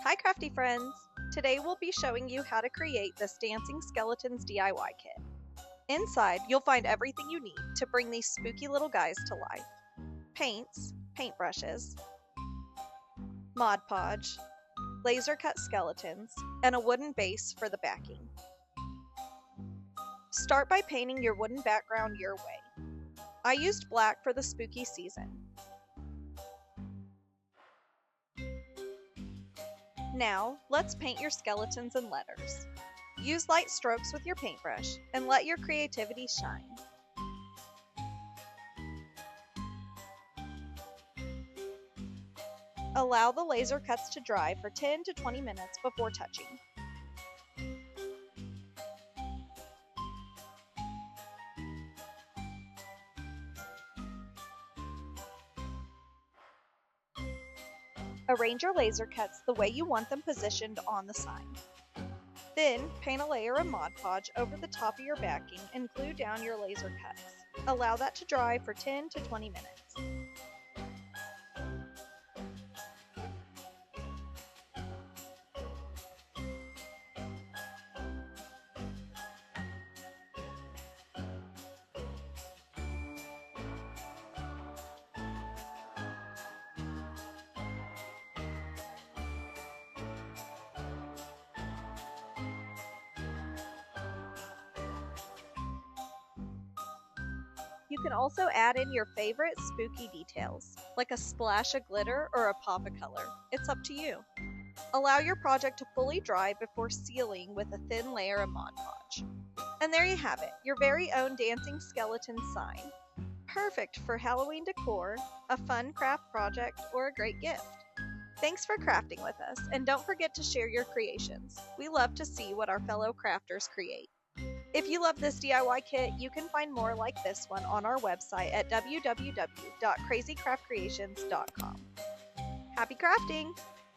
Hi crafty friends! Today we'll be showing you how to create this Dancing Skeletons DIY kit. Inside, you'll find everything you need to bring these spooky little guys to life. Paints, paintbrushes, Mod Podge, laser cut skeletons, and a wooden base for the backing. Start by painting your wooden background your way. I used black for the spooky season. Now, let's paint your skeletons and letters. Use light strokes with your paintbrush and let your creativity shine. Allow the laser cuts to dry for 10 to 20 minutes before touching. Arrange your laser cuts the way you want them positioned on the sign. Then, paint a layer of Mod Podge over the top of your backing and glue down your laser cuts. Allow that to dry for 10 to 20 minutes. You can also add in your favorite spooky details, like a splash of glitter or a pop of color. It's up to you. Allow your project to fully dry before sealing with a thin layer of Mod Podge. And there you have it, your very own Dancing Skeleton sign. Perfect for Halloween decor, a fun craft project, or a great gift. Thanks for crafting with us, and don't forget to share your creations. We love to see what our fellow crafters create. If you love this DIY kit, you can find more like this one on our website at www.crazycraftcreations.com. Happy crafting!